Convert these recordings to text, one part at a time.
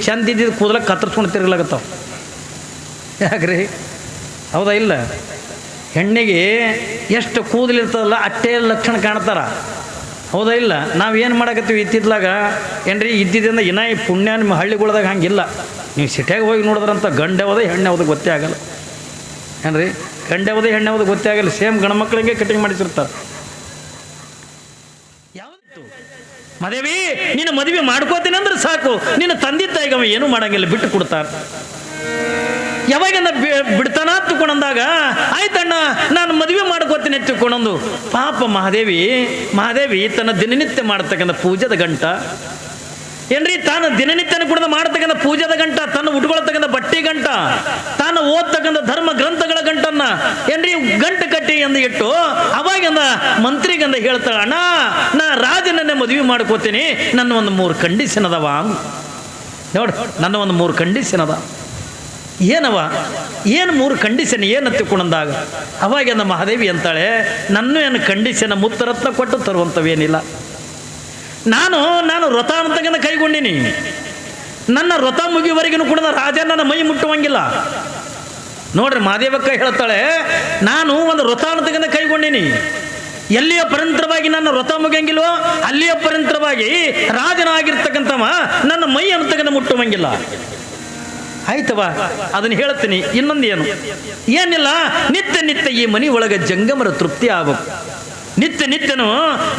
ಚಂದ ಇದ್ದಿದ್ದು ಕೂದಲ ಕತ್ತರಿಸ್ಕೊಂಡು ತಿರುಗ್ಲಾಗತ್ತಾವ. ಯಾಕ್ರಿ? ಹೌದಾ ಇಲ್ಲ? ಹೆಣ್ಣಿಗೆ ಎಷ್ಟು ಕೂದಲಿರ್ತದಲ್ಲ ಅಷ್ಟೇ ಲಕ್ಷಣ ಕಾಣ್ತಾರ. ಹೌದಾ ಇಲ್ಲ? ನಾವು ಏನು ಮಾಡಕತ್ತೀವಿ ಇತ್ತಿದ್ಲಾಗ ಏನ್ರಿ ಇದ್ದಿದ್ದರಿಂದ ಇನ್ನ ಈ ಪುಣ್ಯ ನಿಮ್ಮ ಹಳ್ಳಿಗಳ್ದಾಗ ಹಂಗಿಲ್ಲ. ನೀವು ಸಿಟಿಯಾಗ ಹೋಗಿ ನೋಡಿದ್ರಂತ ಗಂಡೆ ಹೋದ ಹೆಣ್ಣೆ ಹೋದ ಗೊತ್ತೇ ಆಗಲ್ಲ. ಏನ್ರಿ? ಗಂಡೆ ಹೋದ ಹೆಣ್ಣೆ ಹೋದ ಗೊತ್ತೇ ಆಗಲ್ಲ. ಸೇಮ್ ಗಂಡು ಮಕ್ಕಳಿಗೆ ಕಟಿಂಗ್ ಮಾಡಿಸಿರ್ತಾರೆ. ಯಾವತ್ತು ಮದೇವಿ ನೀನು ಮದುವೆ ಮಾಡ್ಕೋತೀನಿ ಅಂದ್ರೆ ಸಾಕು, ನಿನ್ನ ತಂದೆ ತಾಯಿಗೆ ಅವ ಏನೂ ಮಾಡಂಗಿಲ್ಲ, ಬಿಟ್ಟು ಕೊಡ್ತಾರೆ. ಯಾವಾಗ ಬಿಡ್ತಾನ ತಗೊಂಡಂದಾಗ ಆಯ್ತಣ್ಣ ನಾನು ಮದುವೆ ಮಾಡ್ಕೋತೀನಿ ತಿಳ್ಕೊಂಡಂದು ಪಾಪ ಮಹಾದೇವಿ ತನ್ನ ದಿನನಿತ್ಯ ಮಾಡ್ತಕ್ಕಂಥ ಪೂಜೆದ ಗಂಟ ಏನ್ರಿ, ತಾನು ದಿನನಿತ್ಯನ ಕೂಡ ಮಾಡ್ತಕ್ಕಂಥ ಪೂಜೆದ ಗಂಟ, ತನ್ನ ಉಟ್ಕೊಳ್ತಕ್ಕಂಥ ಬಟ್ಟೆ ಗಂಟ, ತಾನು ಓದ್ತಕ್ಕಂಥ ಧರ್ಮ ಗ್ರಂಥಗಳ ಗಂಟನ್ನ ಏನ್ರಿ ಗಂಟು ಕಟ್ಟಿ ಎಂದು ಇಟ್ಟು ಅವಾಗಿಂದ ಮಂತ್ರಿಗಂದ ಹೇಳ್ತಾಳ, ಅಣ್ಣ ನಾ ರಾಜನನ್ನೇ ಮದುವೆ ಮಾಡ್ಕೋತೀನಿ, ನನ್ನ ಒಂದು 3 ಕಂಡೀಷನ್ ಅದಾವ. ನೋಡು, ನನ್ನ ಒಂದು 3 ಕಂಡೀಷನ್ ಅದ. ಏನವ? ಏನು 3 ಕಂಡೀಷನ್ ಏನು ತಿಳ್ಕೊಂಡಂದಾಗ ಅವಾಗ ಮಹಾದೇವಿ ಅಂತಾಳೆ, ನನ್ನ ಏನು ಕಂಡೀಷನ್ ಮುತ್ತರತ್ನ ಕೊಟ್ಟು ತರುವಂಥವೇನಿಲ್ಲ. ನಾನು ವ್ರತ ಅಂತಕ್ಕಂಥ ಕೈಗೊಂಡಿನಿ. ನನ್ನ ವ್ರತ ಮುಗಿಯುವವರೆಗೂ ಕೂಡ ರಾಜ ನನ್ನ ಮೈ ಮುಟ್ಟುವಂಗಿಲ್ಲ. ನೋಡ್ರಿ, ಮಹಾದೇವಕ್ಕ ಹೇಳ್ತಾಳೆ, ನಾನು ಒಂದು ವ್ರತ ಅಂತಕ್ಕಂಥ ಕೈಗೊಂಡಿನಿ. ಎಲ್ಲಿಯ ಪರಂತರವಾಗಿ ನನ್ನ ವ್ರತ ಮುಗಿಯಂಗಿಲ್ವೋ ಅಲ್ಲಿಯ ಪರಂತರವಾಗಿ ರಾಜನಾಗಿರ್ತಕ್ಕಂಥವ ನನ್ನ ಮೈ ಅಂತಕ್ಕಂಥ ಮುಟ್ಟುವಂಗಿಲ್ಲ. ಆಯ್ತವ, ಅದನ್ನು ಹೇಳ್ತೀನಿ. ಇನ್ನೊಂದು ಏನಿಲ್ಲ, ನಿತ್ಯ ಈ ಮನೆ ಒಳಗೆ ಜಂಗಮರ ತೃಪ್ತಿ ಆಗಬೇಕು. ನಿತ್ಯನೂ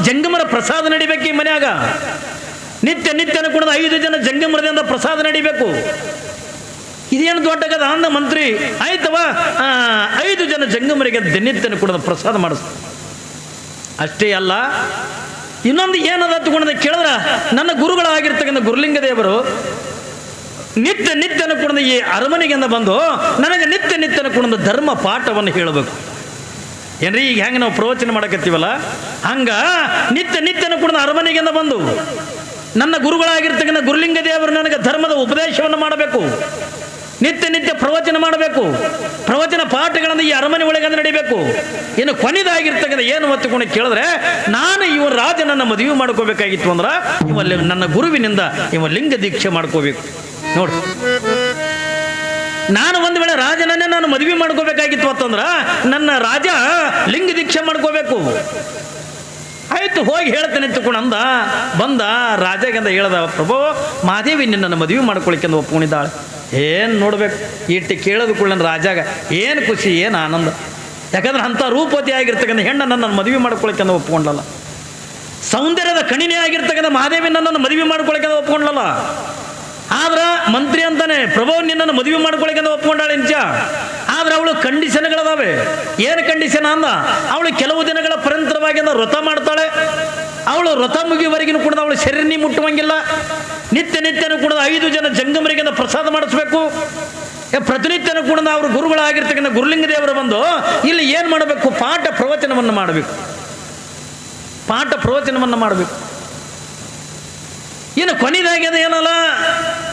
ಜಂಗಮರ ಪ್ರಸಾದ ನಡಿಬೇಕು ಈ ಮನ್ಯಾಗ. ನಿತ್ಯನೂ ಕೂಡ 5 ಜನ ಜಂಗಮರದಿಂದ ಪ್ರಸಾದ ನಡಿಬೇಕು. ಇದೇನು ದೊಡ್ಡಗದ ಅಂದ ಮಂತ್ರಿ. ಆಯ್ತವ, 5 ಜನ ಜಂಗಮರಿಗೆ ದಿನನಿತ್ಯನೂ ಕೂಡ ಪ್ರಸಾದ ಮಾಡಿಸ್ತಾರೆ. ಅಷ್ಟೇ ಅಲ್ಲ, ಇನ್ನೊಂದು ಏನದ ತಗೊಂಡ ಕೇಳಿದ್ರ, ನನ್ನ ಗುರುಗಳಾಗಿರ್ತಕ್ಕಂಥ ಗುರುಲಿಂಗ ದೇವರು ನಿತ್ಯನೂ ಕೂಡ ಈ ಅರಮನೆಗೆಂದ ಬಂದು ನನಗೆ ನಿತ್ಯನೂ ಕೂಡ ಧರ್ಮ ಪಾಠವನ್ನು ಹೇಳಬೇಕು. ಏನ್ರಿ, ಈಗ ಹೆಂಗೆ ನಾವು ಪ್ರವಚನ ಮಾಡಕತ್ತೀವಲ್ಲ ಹಂಗ ನಿತ್ಯನೂ ಕೂಡ ಅರಮನೆಗೆಂದ ಬಂದು ನನ್ನ ಗುರುಗಳಾಗಿರ್ತಕ್ಕಂಥ ಗುರುಲಿಂಗ ದೇವರು ನನಗೆ ಧರ್ಮದ ಉಪದೇಶವನ್ನು ಮಾಡಬೇಕು. ನಿತ್ಯ ಪ್ರವಚನ ಮಾಡಬೇಕು. ಪ್ರವಚನ ಪಾಠಗಳನ್ನು ಈ ಅರಮನೆ ಒಳಗೆ ನಡಿಬೇಕು. ಇನ್ನು ಕೊನೆದಾಗಿರ್ತಕ್ಕಂಥ ಏನು ಹೊತ್ತುಕೊಂಡು ಕೇಳಿದ್ರೆ, ನಾನು ಇವ ರಾಜನನ್ನ ಮದುವೆ ಮಾಡ್ಕೋಬೇಕಾಗಿತ್ತು ಅಂದ್ರೆ ಇವಲ್ಲಿ ನನ್ನ ಗುರುವಿನಿಂದ ಇವ ಲಿಂಗ ದೀಕ್ಷೆ ಮಾಡ್ಕೋಬೇಕು. ನೋಡು, ನಾನು ಒಂದು ವೇಳೆ ರಾಜನನ್ನೇ ನಾನು ಮದುವೆ ಮಾಡ್ಕೋಬೇಕಾಗಿತ್ತು ಅಂತಂದ್ರ ನನ್ನ ರಾಜ ಲಿಂಗ ದೀಕ್ಷೆ ಮಾಡ್ಕೋಬೇಕು. ಆಯ್ತು, ಹೋಗಿ ಹೇಳ್ತೇನೆ ತಿಳ್ಕೊಂಡ ಬಂದ ರಾಜಗೆಂದ ಹೇಳ್ದ, ಪ್ರಭು ಮಹಾದೇವಿ ನಿನ್ನನ್ನು ಮದುವೆ ಮಾಡ್ಕೊಳಿಕೆಂದು ಒಪ್ಕೊಂಡಿದ್ದಾಳೆ. ಏನು ನೋಡ್ಬೇಕು, ಇಟ್ಟು ಕೇಳೋದು ಕೂಡ ನನ್ನ ರಾಜಾಗ ಏನು ಖುಷಿ, ಏನು ಆನಂದ. ಯಾಕಂದ್ರೆ ಅಂಥ ರೂಪವತಿ ಆಗಿರ್ತಕ್ಕಂಥ ಹೆಣ್ಣನ್ನು ನನ್ನ ಮದುವೆ ಮಾಡ್ಕೊಳಿಕೆಂದು ಒಪ್ಕೊಂಡಲ್ಲ. ಸೌಂದರ್ಯದ ಕಣಿನೇ ಆಗಿರ್ತಕ್ಕಂಥ ಮಹಾದೇವಿ ನನ್ನನ್ನು ಮದುವೆ ಮಾಡ್ಕೊಳಿಕೆಂದು ಒಪ್ಕೊಂಡಲ್ಲ. ಆದ್ರ ಮಂತ್ರಿ ಅಂತಾನೆ, ಪ್ರಭು ನಿನ್ನನ್ನು ಮದುವೆ ಮಾಡ್ಕೊಳಿಕೆಂದು ಒಪ್ಕೊಂಡಾಳೆ ನಿಜ. ಆದ್ರೆ ಅವಳು ಕಂಡೀಷನ್ಗಳದಾವೆ. ಏನು ಕಂಡೀಷನ್ ಅಂದ, ಅವಳು ಕೆಲವು ದಿನಗಳ ಪರಂತರವಾಗಿ ವ್ರತ ಮಾಡ್ತಾಳೆ. ಅವಳು ವ್ರತ ಮುಗಿಯುವವರೆಗೂ ಕೂಡ ಅವಳು ಶರೀರನಿ ಮುಟ್ಟುವಂಗಿಲ್ಲ. ನಿತ್ಯನೂ ಕೂಡ 5 ಜನ ಜಂಗಮರಿಗೆ ಪ್ರಸಾದ ಮಾಡಿಸ್ಬೇಕು. ಪ್ರತಿನಿತ್ಯನೂ ಕೂಡ ಅವ್ರ ಗುರುಗಳಾಗಿರ್ತಕ್ಕಂಥ ಗುರುಲಿಂಗ ದೇವರು ಬಂದು ಇಲ್ಲಿ ಏನು ಮಾಡಬೇಕು, ಪಾಠ ಪ್ರವಚನವನ್ನು ಮಾಡಬೇಕು. ಇನ್ನು ಕೊನೆದಾಗ್ಯದ ಏನಲ್ಲ,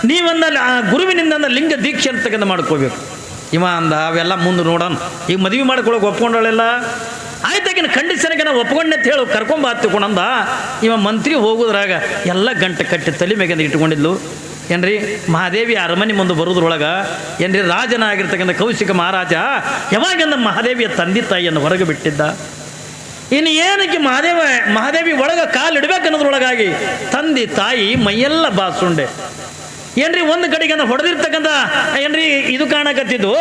ನೀವನ್ನ ಗುರುವಿನಿಂದ ಲಿಂಗ ದೀಕ್ಷೆ ಅಂತಕ್ಕಂಥ ಮಾಡ್ಕೋಬೇಕು. ಇವ ಅಂದ, ಅವೆಲ್ಲ ಮುಂದೆ ನೋಡೋಣ, ಈಗ ಮದುವೆ ಮಾಡ್ಕೊಳಕ್ಕೆ ಒಪ್ಕೊಂಡಳೆಲ್ಲ ಆಯ್ತಾಗಿನ ಕಂಡೀಷನ್ಗೆ ನಾವು ಒಪ್ಕೊಂಡೆ ಅಂತ ಹೇಳಿ ಕರ್ಕೊಂಬ ಹತ್ತಿಕೊಂಡಂದ. ಇವ ಮಂತ್ರಿ ಹೋಗೋದ್ರಾಗ ಎಲ್ಲ ಗಂಟೆ ಕಟ್ಟಿ ತಲೆ ಮೇಗಿಂದ ಇಟ್ಕೊಂಡಿದ್ಲು. ಏನ್ರಿ, ಮಹಾದೇವಿ ಅರಮನೆ ಮುಂದೆ ಬರೋದ್ರೊಳಗೆ ಏನ್ರಿ ರಾಜನಾಗಿರ್ತಕ್ಕಂಥ ಕೌಶಿಕ ಮಹಾರಾಜ ಯಾವಾಗಿಂದ ಮಹಾದೇವಿಯ ತಂದೆ ತಾಯಿಯನ್ನು ಹೊರಗೆ ಬಿಟ್ಟಿದ್ದ. ಇನ್ನು ಏನಕ್ಕೆ ಮಹಾದೇವಿ ಒಳಗೆ ಕಾಲು ಇಡಬೇಕನ್ನೋದ್ರೊಳಗಾಗಿ ತಂದೆ ತಾಯಿ ಮೈಯೆಲ್ಲ ಬಾಸುಂಡೆ. ಏನ್ರಿ, ಒಂದು ಕಡೆಗೆ ಹೊಡೆದಿರ್ತಕ್ಕಂಥ ಏನ್ರಿ ಇದು ಕಾಣಕತ್ತಿದ್ದು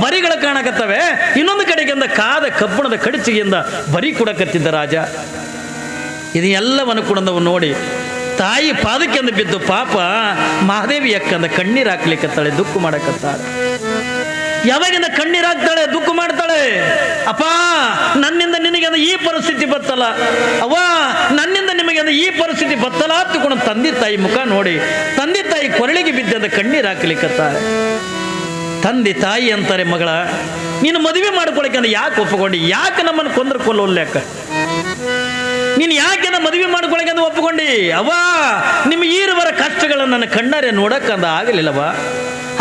ಬರಿಗಳು ಕಾಣಕತ್ತವೆ. ಇನ್ನೊಂದು ಕಡೆಗೆ ಕಾದ ಕಬ್ಬಣದ ಕಡಚಿಗೆಯಿಂದ ಬರಿ ಕೊಡಕತ್ತಿದ್ದ ರಾಜ. ಇದು ಎಲ್ಲವನ್ನು ಕೂಡ ನೋಡಿ ತಾಯಿ ಪಾದಕ್ಕೆಂದು ಬಿದ್ದು ಪಾಪ ಮಹಾದೇವಿ ಅಕ್ಕಂದ ಕಣ್ಣೀರು ಹಾಕ್ಲಿಕ್ಕತ್ತಾಳೆ, ದುಃಖ ಮಾಡಕತ್ತಾಳೆ. ಯಾವಾಗಿಂದ ಕಣ್ಣೀರಾಗ್ತಾಳೆ, ದುಃಖ ಮಾಡ್ತಾಳೆ. ಅಪ್ಪ, ನನ್ನಿಂದ ನಿನಗೆ ಈ ಪರಿಸ್ಥಿತಿ ಬತ್ತಲ್ಲ, ಅವ್ವ ನನ್ನಿಂದ ನಿಮಗೆ ಈ ಪರಿಸ್ಥಿತಿ ಬತ್ತಲ್ಲ ಅಂತಕೊಂಡು ತಂದೆ ತಾಯಿ ಮುಖ ನೋಡಿ ತಂದೆ ತಾಯಿ ಕೊರಳಿಗೆ ಬಿದ್ದ ಕಣ್ಣೀರು ಹಾಕ್ಲಿಕ್ಕತ್ತಾಳೆ. ತಂದೆ ತಾಯಿ ಅಂತಾರೆ, ಮಗಳ ನೀನು ಮದುವೆ ಮಾಡ್ಕೊಳಕ್ಕೆ ಯಾಕೆ ಒಪ್ಪಿಕೊಂಡಿ? ಯಾಕೆ ನಮ್ಮನ್ನು ಕೊಂದ್ರೆ ಕೊಲ್ಲೋಲ್ಯಾಕ? ನೀನು ಯಾಕೆ ಮದುವೆ ಮಾಡ್ಕೊಳಕ್ಕೆ ಒಪ್ಪಿಕೊಂಡಿ? ಅವ್ವ, ನಿಮ್ಮ ಈರುವರ ಕಷ್ಟಗಳನ್ನು ನನ್ನ ಕಣ್ಣಾರೆ ನೋಡಕ್ಕಂದ ಆಗಲಿಲ್ಲವ,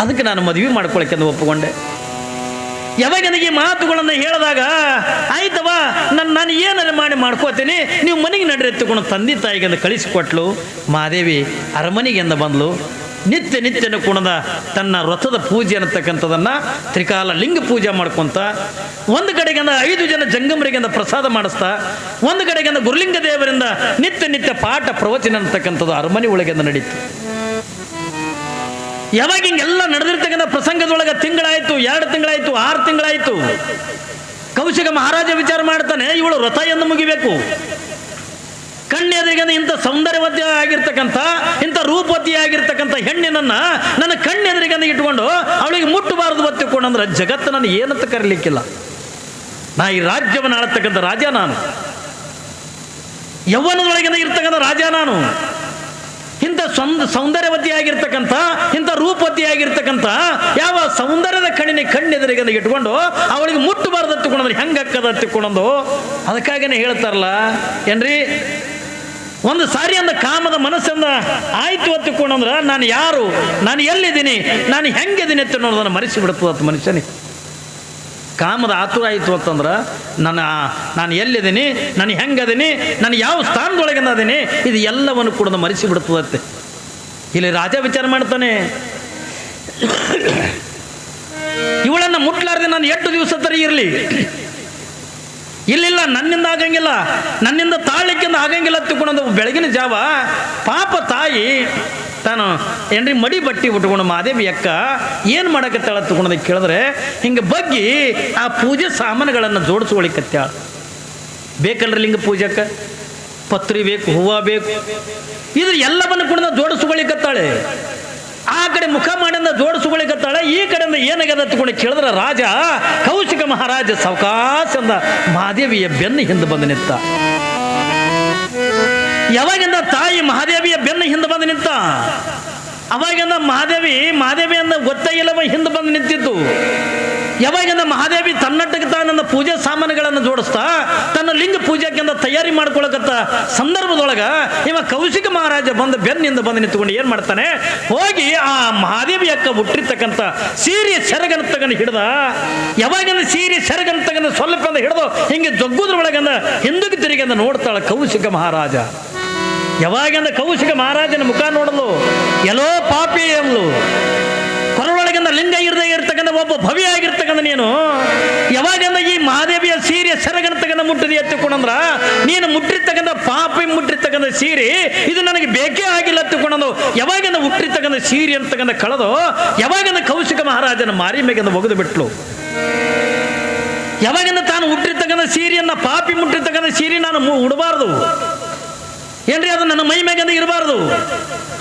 ಅದಕ್ಕೆ ನಾನು ಮದುವೆ ಮಾಡ್ಕೊಳಕ್ಕೆ ಒಪ್ಪಿಕೊಂಡೆ. ಯಾವಾಗ ನನಗೆ ಈ ಮಾತುಗಳನ್ನು ಹೇಳಿದಾಗ ಆಯ್ತವ, ನಾನು ಏನಾರ ಮಾಡ್ಕೋತೀನಿ, ನೀವು ಮನೆಗೆ ನಡ್ರಿ ಎತ್ತುಕೊಂಡು ತಂದೆ ತಾಯಿಗೆ ಕಳಿಸಿಕೊಟ್ಲು. ಮಹಾದೇವಿ ಅರಮನೆಗೆಂದ ಬಂದ್ಲು. ನಿತ್ಯನೂ ಕುಣದ ತನ್ನ ವ್ರತದ ಪೂಜೆ ಅನ್ನತಕ್ಕಂಥದನ್ನು ತ್ರಿಕಾಲ ಲಿಂಗ ಪೂಜೆ ಮಾಡ್ಕೊತ ಒಂದು ಕಡೆಗಿಂದ 5 ಜನ ಜಂಗಮರಿಗಿಂದ ಪ್ರಸಾದ ಮಾಡಿಸ್ತಾ ಒಂದು ಕಡೆಗಿಂದ ಗುರುಲಿಂಗ ದೇವರಿಂದ ನಿತ್ಯ ಪಾಠ ಪ್ರವಚನ ಅನ್ನತಕ್ಕಂಥದ್ದು ಅರಮನೆ ಒಳಗಿಂದ ನಡೀತು. ಯಾವಾಗ ಹಿಂಗೆಲ್ಲ ನಡೆದಿರ್ತಕ್ಕಂಥ ಪ್ರಸಂಗದೊಳಗೆ ತಿಂಗಳಾಯಿತು, 2 ತಿಂಗಳಾಯಿತು, 6 ತಿಂಗಳಾಯಿತು. ಕೌಶಿಕ ಮಹಾರಾಜ ವಿಚಾರ ಮಾಡ್ತಾನೆ, ಇವಳು ವ್ರತ ಎಂದು ಮುಗಿಬೇಕು. ಕಣ್ಣೆದುರಿಗಂದ ಇಂಥ ಸೌಂದರ್ಯವತಿ ಆಗಿರ್ತಕ್ಕಂಥ ಇಂಥ ರೂಪವತಿ ಆಗಿರ್ತಕ್ಕಂಥ ಹೆಣ್ಣಿನನ್ನ ನನ್ನ ಕಣ್ಣೆದುರಿಗಂದ ಇಟ್ಕೊಂಡು ಅವಳಿಗೆ ಮುಟ್ಟಬಾರದು ಬತ್ತಿಕೊಂಡಂದ್ರೆ ಜಗತ್ತು ನಾನು ಏನಂತ ಕರೀಲಿಕ್ಕಿಲ್ಲ. ನಾ ಈ ರಾಜ್ಯವನ್ನು ಆಳತಕ್ಕಂಥ ರಾಜ ನಾನು, ಯೌವನದೊಳಗಿಂದ ಇರ್ತಕ್ಕಂಥ ರಾಜ ನಾನು. ಇಂಥ ಸೌಂದರ್ಯವತಿ ಆಗಿರ್ತಕ್ಕಂಥ ಇಂಥ ರೂಪವತಿ ಆಗಿರ್ತಕ್ಕಂಥ ಯಾವ ಸೌಂದರ್ಯದ ಕಣ್ಣೆದುರಿಗಂದ ಇಟ್ಕೊಂಡು ಅವಳಿಗೆ ಮುಟ್ಟಬಾರದು ಹತ್ತಿಕೊಂಡ್ರೆ ಹೆಂಗಕ್ಕದ ಹತ್ತಿಕೊಂಡಂದು. ಅದಕ್ಕಾಗಿನೇ ಹೇಳ್ತಾರಲ್ಲ ಏನ್ರಿ, ಒಂದು ಸಾರಿ ಅಂದ ಕಾಮದ ಮನಸ್ಸಿಂದ ಆಯ್ತು ಹತ್ತಿಕೊಂಡಂದ್ರೆ ನಾನು ಯಾರು, ನಾನು ಎಲ್ಲಿದ್ದೀನಿ, ನಾನು ಹೆಂಗಿದ್ದೀನಿ ಅಂತ ಅನ್ನೋದನ್ನು ಮರೆಸಿ ಬಿಡ್ತದ ಮನುಷ್ಯನಿಗೆ. ಕಾಮದ ಆತುರ ಆಯಿತು ಅಂತಂದ್ರೆ ನಾನು ಎಲ್ಲಿದ್ದೀನಿ, ನಾನು ಹೆಂಗದೀನಿ, ನಾನು ಯಾವ ಸ್ಥಾನದೊಳಗಿಂದ ಅದೀನಿ, ಇದು ಎಲ್ಲವನ್ನು ಕೂಡ ಮರೆಸಿ ಬಿಡ್ತದತ್ತೆ. ಇಲ್ಲಿ ರಾಜ ವಿಚಾರ ಮಾಡ್ತಾನೆ, ಇವಳನ್ನು ಮುಟ್ಲಾರ್ದೆ ನಾನು 8 ದಿವಸ ತರ ಇರಲಿ, ಇಲ್ಲ ನನ್ನಿಂದ ಆಗಂಗಿಲ್ಲ, ನನ್ನಿಂದ ತಾಳ್ಲಿಕ್ಕಿಂದ ಆಗಂಗಿಲ್ಲ ತಿಳ್ಕೊಂಡು ಬೆಳಗಿನ ಜಾವ ಪಾಪ ತಾಯಿ ತಾನು ಏನ್ರಿ ಮಡಿ ಬಟ್ಟಿ ಉಟ್ಕೊಂಡು ಮಾದೇವಿ ಅಕ್ಕ ಏನು ಮಾಡಕತ್ತಾಳ ತಗೊಂಡು ಕೇಳಿದ್ರೆ ಹಿಂಗೆ ಬಗ್ಗಿ ಆ ಪೂಜೆ ಸಾಮಾನುಗಳನ್ನು ಜೋಡಿಸ್ಕೊಳಿಕತ್ತಾಳ. ಬೇಕಲ್ರಿ ಲಿಂಗ ಪೂಜಕ್ಕೆ ಪತ್ರಿ ಬೇಕು, ಹೂವು ಬೇಕು, ಇದು ಎಲ್ಲವನ್ನು ಕೂಡ ಜೋಡಿಸ್ಕೊಳಿಕತ್ತಾಳೆ. ಆ ಕಡೆ ಮುಖ ಮಾಡಿಂದ ಜೋಡಿಸ್ಕೊಳಿಕತ್ತಾಳೆ, ಈ ಕಡೆಯಿಂದ ಏನಾಗ್ಯದ ತಗೊಂಡು ಕೇಳಿದ್ರೆ ರಾಜ ಕೌಶಿಕ ಮಹಾರಾಜ ಸಾವಕಾಶದಿಂದ ಮಹಾದೇವಿಯ ಬೆನ್ನು ಹಿಂದೆ ಬಂದು ನಿಂತ. ಯಾವಾಗಿಂದ ತಾಯಿ ಮಹಾದೇವಿಯ ಬೆನ್ನು ಹಿಂದೆ ಬಂದು ನಿಂತ, ಅವಾಗಿಂದ ಮಹಾದೇವಿಯಿಂದ ಗೊತ್ತೇ ಇಲ್ಲವ ಹಿಂದೆ ಬಂದು ನಿಂತಿದ್ದು. ಯಾವಾಗಿಂದ ಮಹಾದೇವಿ ತನ್ನಟ್ಟಕ್ಕೆ ತಾನನ್ನ ಪೂಜೆ ಸಾಮಾನುಗಳನ್ನು ಜೋಡಿಸ್ತಾ ತನ್ನ ಲಿಂಗ ಪೂಜೆಗಿಂತ ತಯಾರಿ ಮಾಡ್ಕೊಳಕತ್ತ ಸಂದರ್ಭದೊಳಗ ಇವ ಕೌಶಿಕ ಮಹಾರಾಜ ಬಂದು ಬೆನ್ನಿಂದ ಬಂದು ನಿಂತ್ಕೊಂಡು ಏನ್ ಮಾಡ್ತಾನೆ, ಹೋಗಿ ಆ ಮಹಾದೇವಿ ಅಕ್ಕ ಹುಟ್ಟಿರ್ತಕ್ಕಂಥ ಸೀರೆ ಸೆರಗನ್ನು ತಗೊಂಡು ಹಿಡ್ದ. ಯಾವಾಗಿಂದ ಸೀರೆ ಸೆರಗನ್ನು ತಗೊಂಡು ಸ್ವಲ್ಪ ಹಿಡಿದು ಹಿಂಗೆ ಜಗ್ಗುದ್ರ ಒಳಗಂದ ಹಿಂದಕ್ಕೆ ತಿರುಗಿಂದ ನೋಡ್ತಾಳ ಕೌಶಿಕ ಮಹಾರಾಜ. ಯಾವಾಗಿಂದ ಕೌಶಿಕ ಮಹಾರಾಜನ ಮುಖ ನೋಡಲು ಎಲ್ಲೋ ಪಾಪಿ ಎಂದ್ಲು, ಕೊರಳೊಳಗಿಂದ ಲಿಂಗ ಇರದೇ ಇರ್ತಕ್ಕಂಥ ಒಬ್ಬ ಭವ್ಯ ಆಗಿರ್ತಕ್ಕಂಥ ನೀನು ಯಾವಾಗಿಂದ ಈ ಮಹಾದೇವಿಯ ಸೀರೆ ಸೆರಗನ್ನು ತಗೊಂಡು ಮುಟ್ಟಿದೆ ಎತ್ತಿಕೊಂಡಂದ್ರ ನೀನು ಮುಟ್ಟಿರ್ತಕ್ಕಂಥ ಪಾಪಿ ಮುಟ್ಟಿರ್ತಕ್ಕಂಥ ಸೀರೆ ಇದು ನನಗೆ ಬೇಕೇ ಆಗಿಲ್ಲ ಎತ್ತಿಕೊಂಡಂದು ಯಾವಾಗಿಂದ ಹುಟ್ಟಿರ್ತಕ್ಕಂಥ ಸೀರೆ ಅಂತಕ್ಕಂಥ ಕಳೆದು ಯಾವಾಗಿಂದ ಕೌಶಿಕ ಮಹಾರಾಜನ ಮಾರಿ ಮೇಗಿಂದ ಒಗೆದು ಬಿಟ್ಲು. ಯಾವಾಗಿಂದ ತಾನು ಹುಟ್ಟಿರ್ತಕ್ಕಂಥ ಸೀರೆಯನ್ನ ಪಾಪಿ ಮುಟ್ಟಿರ್ತಕ್ಕಂಥ ಸೀರೆ ನಾನು ಉಡಬಾರ್ದು ಏನ್ರಿ, ಅದು ನನ್ನ ಮೈ ಮೇಗಂದ ಇರಬಾರ್ದು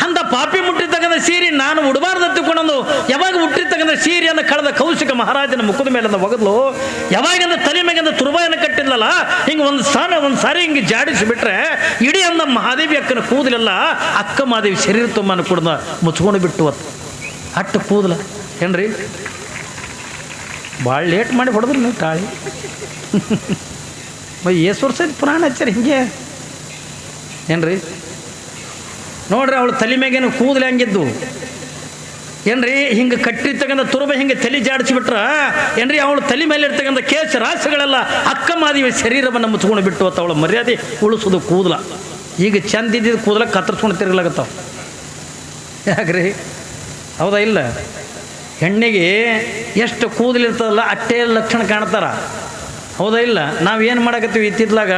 ಅಂತ ಪಾಪಿ ಮುಟ್ಟಿರ್ತಕ್ಕಂಥ ಸೀರೆ ನಾನು ಉಡಬಾರ್ದು ಹತ್ತಿಕೊಂಡಂದು ಯಾವಾಗ ಹುಟ್ಟಿರ್ತಕ್ಕಂಥ ಸೀರೆಯನ್ನು ಕಳೆದ ಕೌಶಿಕ ಮಹಾರಾಜನ ಮುಖದ ಮೇಲಿಂದ ಒಗದ್ಲು. ಯಾವಾಗಿಂದ ತಲೆ ಮೇಗಿಂದ ತುರ್ಬಾಯನ್ನು ಕಟ್ಟಿಲ್ಲಲ್ಲ ಹಿಂಗೆ ಒಂದು ಸಾರಿ ಹಿಂಗೆ ಜಾಡಿಸಿ ಬಿಟ್ರೆ ಇಡೀ ಅಂದ ಮಹಾದೇವಿ ಅಕ್ಕನ ಕೂದಲೆಲ್ಲ ಅಕ್ಕ ಮಹಾದೇವಿ ಶರೀರ ತುಂಬಾನು ಕೂಡ ಮುಚ್ಕೊಂಡು ಬಿಟ್ಟು ಅಟ್ಟು ಕೂದಲ ಏನ್ರಿ, ಭಾಳ ಲೇಟ್ ಮಾಡಿ ಹೊಡೆದ್ರು ನೀವು ತಾಳಿ ಎಷ್ಟು ವರ್ಷ ಪುರಾಣ ಹಚ್ಚಾರ ಹಿಂಗೆ ಏನ್ರಿ. ನೋಡ್ರಿ ಅವಳು ತಲೆ ಮೇಗೇನು ಕೂದಲು ಹಂಗಿದ್ದು ಏನ್ರಿ, ಹಿಂಗೆ ಕಟ್ಟಿರ್ತಕ್ಕಂಥ ತುರುಬ ಹಿಂಗೆ ತಲೆ ಜಾಡಿಸಿಬಿಟ್ರ ಏನ್ರಿ, ಅವಳು ತಲೆ ಮೇಲೆ ಇರ್ತಕ್ಕಂಥ ಕೇಶ ರಾಶಿಗಳೆಲ್ಲ ಅಕ್ಕ ಮಾದಿವಿ ಶರೀರವನ್ನು ಮುಚ್ಕೊಂಡು ಬಿಟ್ಟು ಅವಳ ಮರ್ಯಾದೆ ಉಳಿಸೋದು ಕೂದಲ. ಈಗ ಚಂದ ಇದ್ದಿದ್ದು ಕೂದಲ ಕತ್ತರಿಸ್ಕೊಂಡು ತಿರುಗಲಾಗತ್ತಾವ. ಯಾಕ್ರಿ, ಹೌದಾ ಇಲ್ಲ? ಹೆಣ್ಣಿಗೆ ಎಷ್ಟು ಕೂದಲಿರ್ತದಲ್ಲ ಅಷ್ಟೇ ಲಕ್ಷಣ ಕಾಣ್ತಾರ, ಹೌದಾ ಇಲ್ಲ? ನಾವು ಏನು ಮಾಡಕತ್ತೀವಿ ಇತ್ತಿದ್ಲಾಗ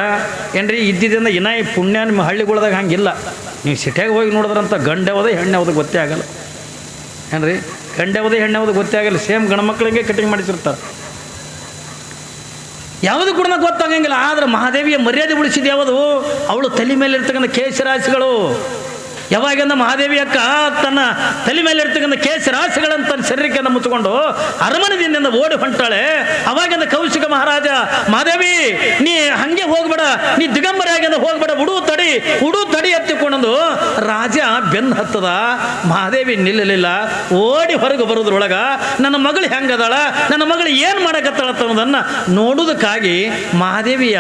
ಏನ್ರಿ, ಇದ್ದಿದ್ದರಿಂದ ಇನ್ನ ಈ ಪುಣ್ಯ ನಿಮ್ಮ ಹಳ್ಳಿಗಳದಾಗ ಹಂಗಿಲ್ಲ. ನೀವು ಸಿಟಿಯಾಗ ಹೋಗಿ ನೋಡಿದ್ರಂತ ಗಂಡೆ ಹೋದ ಹೆಣ್ಣೆ ಹೋದ ಗೊತ್ತೇ ಆಗಲ್ಲ ಏನ್ರಿ, ಗಂಡೆ ಹೋದ ಹೆಣ್ಣೆ ಹೋದ ಗೊತ್ತೇ ಆಗಲ್ಲ. ಸೇಮ್ ಗಂಡು ಮಕ್ಕಳಿಗೆ ಕಟಿಂಗ್ ಮಾಡಿಸಿರ್ತಾರೆ, ಯಾವುದು ಕೂಡ ಗೊತ್ತಾಗಂಗಿಲ್ಲ. ಆದ್ರೆ ಮಹಾದೇವಿಯ ಮರ್ಯಾದೆ ಉಳಿಸಿದ ಯಾವುದು, ಅವಳು ತಲೆ ಮೇಲೆ ಇರ್ತಕ್ಕಂಥ ಕೇಶರಾಶಿಗಳು. ಯಾವಾಗಿಂದ ಮಹಾದೇವಿ ಅಕ್ಕ ತನ್ನ ತಲೆ ಮೇಲೆ ಇರ್ತಕ್ಕಂಥ ಕೇಶರಾಶಿಗಳನ್ನು ತನ್ನ ಶರೀರಕ್ಕೆ ಮುಚ್ಚಿಕೊಂಡು ಅರಮನೆದಿಂದ ಓಡಿ ಹೊಂಟಾಳೆ. ಅವಾಗಿಂದ ಕೌಶಿಕ ಮಹಾರಾಜ, ಮಹಾದೇವಿ ನೀ ಹಂಗೆ ಹೋಗ್ಬೇಡ, ನೀ ದಿಗಂಬರಾಗಿಂದ ಹೋಗ್ಬೇಡ, ಉಡು ತಡಿ ಹತ್ತಿಕೊಂಡು ರಾಜ ಬೆನ್ನು ಹತ್ತದ. ಮಹಾದೇವಿ ನಿಲ್ಲಲಿಲ್ಲ, ಓಡಿ ಹೊರಗೆ ಬರೋದ್ರೊಳಗ ನನ್ನ ಮಗಳು ಹೆಂಗದಾಳ, ನನ್ನ ಮಗಳು ಏನು ಮಾಡಕತ್ತಾಳ ಅನ್ನೋದನ್ನು ನೋಡೋದಕ್ಕಾಗಿ ಮಹಾದೇವಿಯ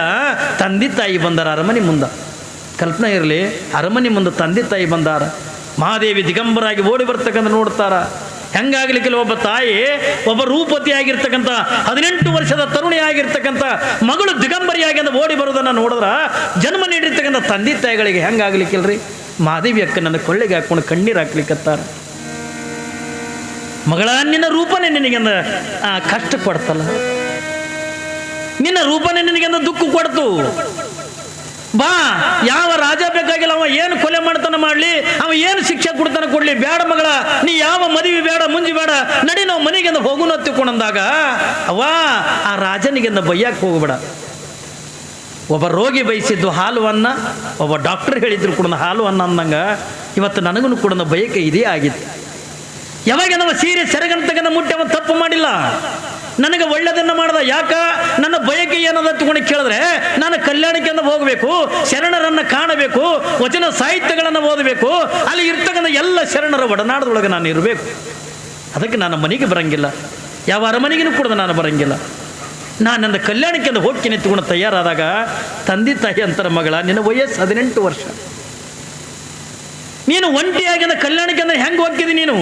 ತಂದೆ ತಾಯಿ ಬಂದಾರ ಅರಮನೆ ಮುಂದೆ. ಕಲ್ಪನೆ ಇರಲಿ, ಅರಮನೆ ಮುಂದೆ ತಂದೆ ತಾಯಿ ಬಂದಾರ. ಮಹಾದೇವಿ ದಿಗಂಬರಾಗಿ ಓಡಿ ಬರ್ತಕ್ಕಂಥ ನೋಡ್ತಾರ. ಹೆಂಗಾಗ್ಲಿಕ್ಕಿಲ್ಲ, ಒಬ್ಬ ತಾಯಿ ಒಬ್ಬ ರೂಪತಿ ಆಗಿರ್ತಕ್ಕಂಥ 18 ವರ್ಷದ ತರುಣಿ ಆಗಿರ್ತಕ್ಕಂಥ ಮಗಳು ದಿಗಂಬರಿಯಾಗಿ ಅಂತ ಓಡಿ ಬರೋದನ್ನು ನೋಡಿದ್ರ ಜನ್ಮ ನೀಡಿರ್ತಕ್ಕಂಥ ತಂದೆ ತಾಯಿಗಳಿಗೆ ಹೆಂಗಾಗ್ಲಿಕ್ಕಿಲ್ರಿ. ಮಹಾದೇವಿ ಅಕ್ಕ ನನ್ನ ಕೊಳ್ಳೆಗೆ ಹಾಕೊಂಡು ಕಣ್ಣೀರು ಹಾಕ್ಲಿಕ್ಕತ್ತಾರ. ಮಗಳ ನಿನ್ನ ರೂಪನೇ ನಿನಗೆಂದ ಕಷ್ಟ ಕೊಡ್ತಲ್ಲ, ನಿನ್ನ ರೂಪನೇ ನಿನಗೆಂದ ದುಃಖ ಕೊಡ್ತು. ಬಾ, ಯಾವ ರಾಜ ಬೇಕಾಗಿಲ್ಲ, ಅವ ಏನು ಕೊಲೆ ಮಾಡ್ತಾನೆ ಮಾಡಲಿ, ಅವ ಏನು ಶಿಕ್ಷೆ ಕೊಡ್ತಾನೆ ಕೊಡ್ಲಿ, ಬೇಡ ಮಗಳ, ನೀ ಯಾವ ಮದುವೆ ಬೇಡ, ಮುಂಜಿ ಬೇಡ, ನಡಿ ನಾವು ಮನೆಗೆಂದ ಹೋಗುನ ತಿಳ್ಕೊಂಡಂದಾಗ ಅವ ಆ ರಾಜನಿಗೆಂದ ಬೈಯಕ್ಕೆ ಹೋಗಬೇಡ. ಒಬ್ಬ ರೋಗಿ ಬಯಸಿದ್ದು ಹಾಲು ಅನ್ನ, ಒಬ್ಬ ಡಾಕ್ಟರ್ ಹೇಳಿದ್ರು ಕೂಡ ಹಾಲು ಅನ್ನ ಅಂದಂಗ ಇವತ್ತು ನನಗೂ ಕೂಡ ಬಯಕೆ ಇದೇ ಆಗಿತ್ತು. ಯಾವಾಗ ನಮ್ಮ ಸೀರೆ ಸೆರಗಂತಗನ ಮುಟ್ಟಿ ಅವ ತಪ್ಪು ಮಾಡಿಲ್ಲ, ನನಗೆ ಒಳ್ಳೆದನ್ನ ಮಾಡ್ದ. ಯಾಕ ನನ್ನ ಬಯಕೆ ಏನದ ತಗೊಂಡು ಕೇಳಿದ್ರೆ, ನಾನು ಕಲ್ಯಾಣಕ್ಕೆ ಹೋಗಬೇಕು, ಶರಣರನ್ನು ಕಾಣಬೇಕು, ವಚನ ಸಾಹಿತ್ಯಗಳನ್ನು ಓದಬೇಕು, ಅಲ್ಲಿ ಇರ್ತಕ್ಕಂಥ ಎಲ್ಲ ಶರಣರ ಒಡನಾಡದೊಳಗೆ ನಾನು ಇರಬೇಕು. ಅದಕ್ಕೆ ನಾನು ಮನೆಗೆ ಬರಂಗಿಲ್ಲ, ಯಾವ ಅರಮನೆಗೂ ಕೂಡ ನಾನು ಬರಂಗಿಲ್ಲ. ನಾನು ನನ್ನ ಕಲ್ಯಾಣಕ್ಕೆ ಹೋಗ್ತೀನಿ ತಗೊಂಡು ತಯಾರಾದಾಗ ತಂದೆ ತಾಯಿ ಅಂತರ, ಮಗಳ ನಿನ್ನ ವಯಸ್ಸು 18 ವರ್ಷ, ನೀನು ಒಂಟಿಯಾಗಿ ಕಲ್ಯಾಣಕ್ಕೆ ಹೆಂಗೆ ಹೋಗ್ತಿದಿ, ನೀನು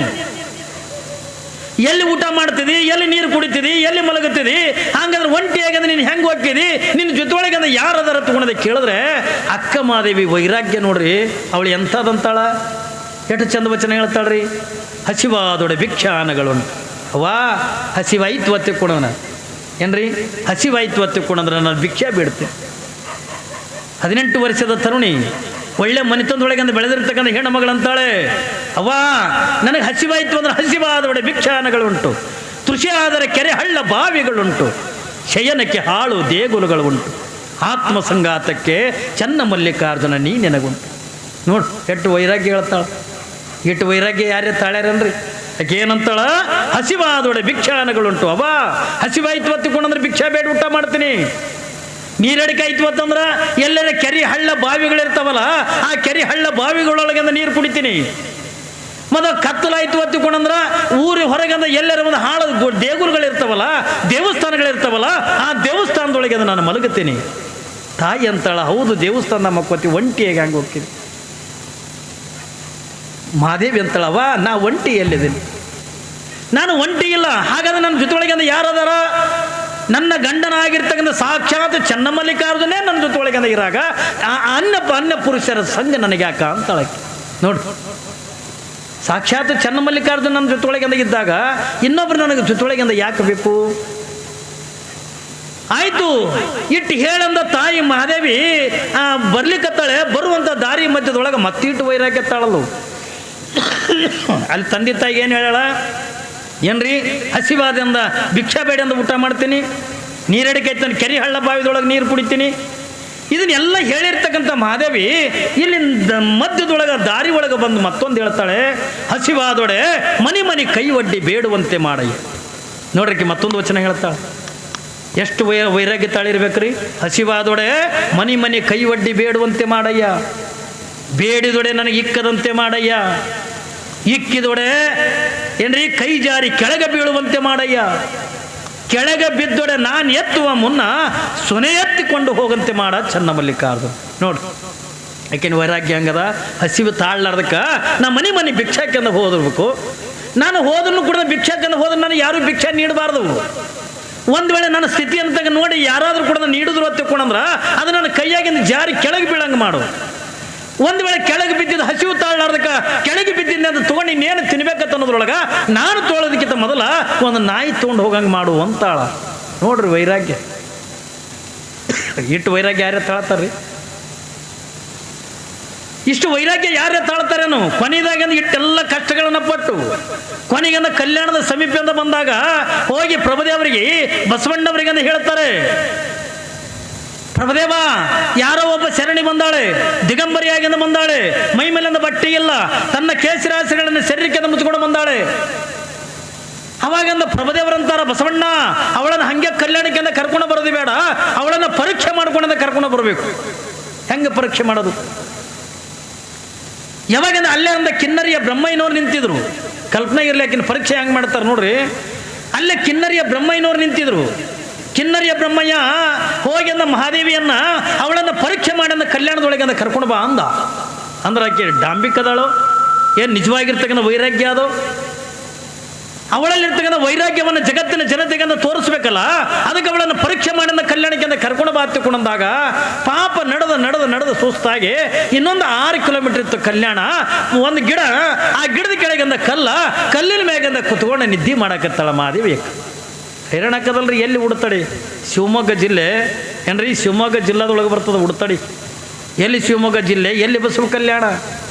ಎಲ್ಲಿ ಊಟ ಮಾಡ್ತಿದಿ, ಎಲ್ಲಿ ನೀರು ಕುಡಿತಿದಿ, ಎಲ್ಲಿ ಮಲಗುತ್ತಿದಿ, ಹಂಗಂದ್ರೆ ಒಂಟಿಯಾಗಿ ನೀನು ಹೆಂಗೆ ಹೋಗ್ತಿದಿ, ನಿನ್ನ ಜೊತೆಯೊಳಗೆ ಅಂದ್ರೆ ಯಾರು ಅದರ ತಗೊಂಡೆ ಕೇಳಿದ್ರೆ ಅಕ್ಕ ಮಾದೇವಿ ವೈರಾಗ್ಯ ನೋಡ್ರಿ, ಅವಳು ಎಂಥದಂತಾಳ, ಎಷ್ಟು ಚಂದ ವಚನ ಹೇಳ್ತಾಳ್ರಿ. ಹಸಿವಾದೊಡೆ ಭಿಕ್ಷಾನಗಳುಂಟು, ಅವ್ವಾ ಹಸಿವಾಯ್ತು ಒತ್ತೆ ಕೊಡೋಣ ಏನ್ರಿ, ಹಸಿವಾಯ್ತು ಒತ್ತೆ ಕೊಡಂದ್ರೆ ನಾನು ಭಿಕ್ಷಾ ಬಿಡ್ತೆ. 18 ವರ್ಷದ ತರುಣಿ, ಒಳ್ಳೆ ಮನೆತನದೊಳಗೆ ಅಂದ್ರೆ ಬೆಳೆದಿರ್ತಕ್ಕಂಥ ಹೆಣ್ಣು ಮಗಳಂತಾಳೆ, ಅವ್ವ ನನಗೆ ಹಸಿವಾಯ್ತು ಅಂದ್ರೆ ಹಸಿವಾದೊಡೆ ಭಿಕ್ಷಾನಗಳುಂಟು, ತೃಷಿ ಆದರೆ ಕೆರೆ ಹಳ್ಳ ಬಾವಿಗಳುಂಟು, ಶಯನಕ್ಕೆ ಹಾಳು ದೇಗುಲಗಳು ಉಂಟು, ಆತ್ಮ ಸಂಘಾತಕ್ಕೆ ಚನ್ನ ಮಲ್ಲಿಕಾರ್ಜುನ ನೀ ನೆನಗುಂಟು. ನೋಡು ಎಷ್ಟು ವೈರಾಗ್ಯ ಹೇಳ್ತಾಳ, ಎಷ್ಟು ವೈರಾಗ್ಯ ಯಾರೇ ತಾಳ್ಯಾರನ್ರಿ. ಯಾಕೆ ಏನಂತಾಳ, ಹಸಿವಾದೊಡೆ ಭಿಕ್ಷಾನಗಳುಂಟು, ಅವ್ವ ಹಸಿವಾಯ್ತು ಹೊತ್ತಿಕೊಂಡಂದ್ರೆ ಭಿಕ್ಷಾ ಬೇಡ, ಊಟ ಮಾಡ್ತೀನಿ. ನೀರಡಿಕೆ ಆಯ್ತು ಅಂತಂದ್ರೆ ಎಲ್ಲರ ಕೆರೆ ಹಳ್ಳ ಬಾವಿಗಳಿರ್ತಾವಲ್ಲ, ಆ ಕೆರೆ ಹಳ್ಳ ಬಾವಿಗಳೊಳಗಿಂದ ನೀರು ಕುಡಿತೀನಿ. ಮತ್ತು ಕತ್ತಲಾಯ್ತು ಹೊತ್ತಿಕೊಂಡಂದ್ರೆ ಊರಿ ಹೊರಗಿಂದ ಎಲ್ಲರ ಒಂದು ಹಾಳು ದೇಗುಲಗಳಿರ್ತಾವಲ್ಲ, ದೇವಸ್ಥಾನಗಳಿರ್ತಾವಲ್ಲ, ಆ ದೇವಸ್ಥಾನದೊಳಗೆ ನಾನು ಮಲಗುತ್ತೀನಿ. ತಾಯಿ ಅಂತಾಳ, ಹೌದು ದೇವಸ್ಥಾನ ಮಕ್ಕೋತಿ, ಒಂಟಿಯಾಗಿ ಹಂಗೆ ಹೋಗ್ತೀನಿ. ಮಹಾದೇವಿ ಅಂತಾಳವ, ನಾ ಒಂಟಿ ಎಲ್ಲಿದ್ದೀನಿ, ನಾನು ಒಂಟಿ ಇಲ್ಲ. ಹಾಗಾದ್ರೆ ನನ್ನ ಜೊತೆಯೊಳಗೆ ಅಂದ್ರೆ ಯಾರದಾರ, ನನ್ನ ಗಂಡನಾಗಿರ್ತಕ್ಕಂಥ ಸಾಕ್ಷಾತ್ ಚನ್ನಮಲ್ಲಿಕಾರ್ಜುನೇ ನನ್ನ ಜೊತೆಯೊಳಗೆ ಇರಾಗ ಅನ್ಯ ಪುರುಷರ ಸಂಘ ನನಗೆ ಯಾಕ ಅಂತಾಳಕ್ಕೆ. ನೋಡಿ, ಸಾಕ್ಷಾತ್ ಚನ್ನಮಲ್ಲಿಕಾರ್ಜುನ ನನ್ನ ಜೊತೆಯೊಳಗೆ ಇದ್ದಾಗ ಇನ್ನೊಬ್ರು ನನಗೆ ಜೊತೆಯೊಳಗೆ ಯಾಕೆ ಬೇಕು? ಆಯ್ತು ಇಟ್ಟು ಹೇಳಂದ ತಾಯಿ ಮಹಾದೇವಿ ಬರ್ಲಿಕ್ಕತ್ತಾಳೆ. ಬರುವಂಥ ದಾರಿ ಮಧ್ಯದೊಳಗೆ ಮತ್ತಿಟ್ಟು ವೈರಾಗ್ಯತ್ತಾಳಲ್ಲು. ಅಲ್ಲಿ ತಂದೆ ತಾಯಿಗೆ ಏನು ಹೇಳ, ಏನ್ರಿ ಹಸಿವಾದಿಂದ ಭಿಕ್ಷಾ ಬೇಡ ಅಂದ ಊಟ ಮಾಡ್ತೀನಿ, ನೀರಡಿಕೆ ಐತಾನೆ ಕೆರೆ ಹಳ್ಳ ಬಾವಿದೊಳಗೆ ನೀರು ಕುಡಿತೀನಿ. ಇದನ್ನೆಲ್ಲ ಹೇಳಿರ್ತಕ್ಕಂಥ ಮಹಾದೇವಿ ಇಲ್ಲಿ ಮಧ್ಯದೊಳಗೆ ದಾರಿ ಒಳಗೆ ಬಂದು ಮತ್ತೊಂದು ಹೇಳ್ತಾಳೆ, ಹಸಿವಾದೊಡೆ ಮನಿ ಕೈ ಒಡ್ಡಿ ಬೇಡುವಂತೆ ಮಾಡಯ್ಯ. ನೋಡ್ರಿ ಮತ್ತೊಂದು ವಚನ ಹೇಳ್ತಾಳೆ, ಎಷ್ಟು ವೈರಾಗ್ಯ ತಾಳಿರ್ಬೇಕ್ರಿ. ಹಸಿವಾದೊಡೆ ಮನಿ ಕೈ ಒಡ್ಡಿ ಬೇಡುವಂತೆ ಮಾಡಯ್ಯ, ಬೇಡಿದೊಡೆ ನನಗೆ ಇಕ್ಕದಂತೆ ಮಾಡಯ್ಯ, ಇಕ್ಕಿದೊಡೆ ಏನ್ರಿ ಕೈ ಜಾರಿ ಕೆಳಗೆ ಬೀಳುವಂತೆ ಮಾಡಯ್ಯ, ಕೆಳಗೆ ಬಿದ್ದೊಡೆ ನಾನು ಎತ್ತುವ ಮುನ್ನ ಸೊನೆ ಎತ್ತಿಕೊಂಡು ಹೋಗಂತೆ ಮಾಡ ಚನ್ನಮಲ್ಲಿಕಾರ್ಜುನ. ನೋಡ್ರಿ ಯಾಕೆನು ವೈರಾಗ್ಯ ಹಂಗದ, ಹಸಿವು ತಾಳ್ಲಾರ್ದಕ್ಕ ನಾ ಮನೆ ಭಿಕ್ಷಾಕ್ಕೆಂದ ಹೋದಿರ್ಬೇಕು. ನಾನು ಹೋದನ್ನು ಕೂಡ ಭಿಕ್ಷಾಕ್ಕೆಂದ ಹೋದ್ರೆ ನಾನು ಯಾರು ಭಿಕ್ಷಾ ನೀಡಬಾರ್ದು. ಒಂದು ವೇಳೆ ನನ್ನ ಸ್ಥಿತಿ ಅಂತ ನೋಡಿ ಯಾರಾದರೂ ಕೂಡ ನೀಡಿದ್ರು ಅಂತ ತಿಳ್ಕೊಂಡ್ರ ಅದು ನನ್ನ ಕೈಯಾಗಿಂದ ಜಾರಿ ಕೆಳಗೆ ಬೀಳಂಗೆ ಮಾಡು. ಒಂದು ವೇಳೆ ಕೆಳಗೆ ಬಿದ್ದಿದ್ದು ಹಸಿವು ತಾಳ್ಲಾರ್ದಕ್ಕ ಕೆಳಗೆ ಬಿದ್ದಿದ್ದೆ ಅಂತ ತೊಗೊಂಡು ಇನ್ನೇನು ತಿನ್ಬೇಕಂತ ಅನ್ನೋದ್ರೊಳಗೆ ನಾನು ತೊಗೊಳೋದಕ್ಕಿಂತ ಮೊದಲ ಒಂದು ನಾಯಿ ತೊಗೊಂಡು ಹೋಗಂಗೆ ಮಾಡು ಅಂತಾಳ. ನೋಡ್ರಿ ವೈರಾಗ್ಯ, ಇಷ್ಟು ವೈರಾಗ್ಯ ಯಾರೇ ತಾಳ್ತಾರ್ರಿ? ಇಷ್ಟು ವೈರಾಗ್ಯ ಯಾರೇ ತಾಳ್ತಾರೇನು? ಕೊನೆಯದಾಗಂದು ಇಟ್ಟೆಲ್ಲ ಕಷ್ಟಗಳನ್ನು ಪಟ್ಟು ಕೊನೆಗಂದ ಕಲ್ಯಾಣದ ಸಮೀಪದಿಂದ ಬಂದಾಗ ಹೋಗಿ ಪ್ರಭುದೇವರಿಗೆ ಬಸವಣ್ಣವರಿಗಂದ ಹೇಳ್ತಾರೆ, ಪ್ರಭುದೇವ ಯಾರೋ ಒಬ್ಬ ಶರಣಿ ಬಂದಾಳೆ, ದಿಗಂಬರಿಯಾಗಿಂದ ಬಂದಾಳೆ, ಮೈ ಮೇಲಿಂದ ಬಟ್ಟೆ ಇಲ್ಲ, ತನ್ನ ಕೇಸರಾಸೆಗಳನ್ನು ಶರೀರಕ್ಕೆ ಮುಚ್ಚಿಕೊಂಡು ಬಂದಾಳೆ. ಅವಾಗಂದ ಪ್ರಭುದೇವರಂತಾರ, ಬಸವಣ್ಣ ಅವಳನ್ನು ಹಂಗೆ ಕಲ್ಯಾಣಕ್ಕೆಂದ ಕರ್ಕೊಂಡು ಬರೋದು ಬೇಡ, ಅವಳನ್ನು ಪರೀಕ್ಷೆ ಮಾಡ್ಕೊಂಡ ಕರ್ಕೊಂಡು ಬರಬೇಕು. ಹೆಂಗೆ ಪರೀಕ್ಷೆ ಮಾಡೋದು? ಯಾವಾಗಂದ ಅಲ್ಲೇ ಅಂದ ಕಿನ್ನರಿಯ ಬ್ರಹ್ಮಯ್ಯನವ್ರು ನಿಂತಿದ್ರು. ಕಲ್ಪನೆ ಇರಲಿ ಆಕಿನ ಪರೀಕ್ಷೆ ಹೆಂಗೆ ಮಾಡ್ತಾರೆ ನೋಡ್ರಿ. ಅಲ್ಲೇ ಕಿನ್ನರಿಯ ಬ್ರಹ್ಮಯ್ಯನವ್ರು ನಿಂತಿದ್ರು. ಕಿನ್ನರಿಯ ಬ್ರಹ್ಮಯ್ಯ ಹೋಗಿ ಅಂದ ಮಹಾದೇವಿಯನ್ನ ಅವಳನ್ನು ಪರೀಕ್ಷೆ ಮಾಡಿ ಅಂದ ಕಲ್ಯಾಣದೊಳಗೆ ಅಂದ ಕರ್ಕೊಂಡು ಬಾ ಅಂದ. ಅಂದ್ರೆ ಆಕೆ ಡಾಂಬಿಕದಾಳು ಏನು ನಿಜವಾಗಿರ್ತಕ್ಕಂಥ ವೈರಾಗ್ಯ ಅದು? ಅವಳಲ್ಲಿರ್ತಕ್ಕಂಥ ವೈರಾಗ್ಯವನ್ನು ಜಗತ್ತಿನ ಜನತೆಗೆ ತೋರಿಸ್ಬೇಕಲ್ಲ. ಅದಕ್ಕೆ ಅವಳನ್ನು ಪರೀಕ್ಷೆ ಮಾಡಿದ ಕಲ್ಯಾಣಕ್ಕೆ ಕರ್ಕೊಂಡು ಬಾತಿಕೊಂಡಾಗ ಪಾಪ ನಡೆದು ಸುಸ್ತಾಗಿ ಇನ್ನೊಂದು 6 ಕಿಲೋಮೀಟರ್ ಇತ್ತು ಕಲ್ಯಾಣ. ಒಂದು ಗಿಡ, ಆ ಗಿಡದ ಕೆಳಗಿಂದ ಕಲ್ಲಿನ ಮೇಗಿಂದ ಕುತ್ಕೊಂಡು ನಿದ್ದೆ ಮಾಡಕತ್ತಾಳ ಮಹಾದೇವಿ. ಹಿರಣಕ್ಕದಲ್ರಿ, ಎಲ್ಲಿ ಉಡ್ತಡಿ? ಶಿವಮೊಗ್ಗ ಜಿಲ್ಲೆ ಏನ್ರಿ? ಶಿವಮೊಗ್ಗ ಜಿಲ್ಲಾದೊಳಗೆ ಬರ್ತದೆ ಉಡ್ತಡಿ. ಎಲ್ಲಿ ಶಿವಮೊಗ್ಗ ಜಿಲ್ಲೆ, ಎಲ್ಲಿ ಬಸವ ಕಲ್ಯಾಣ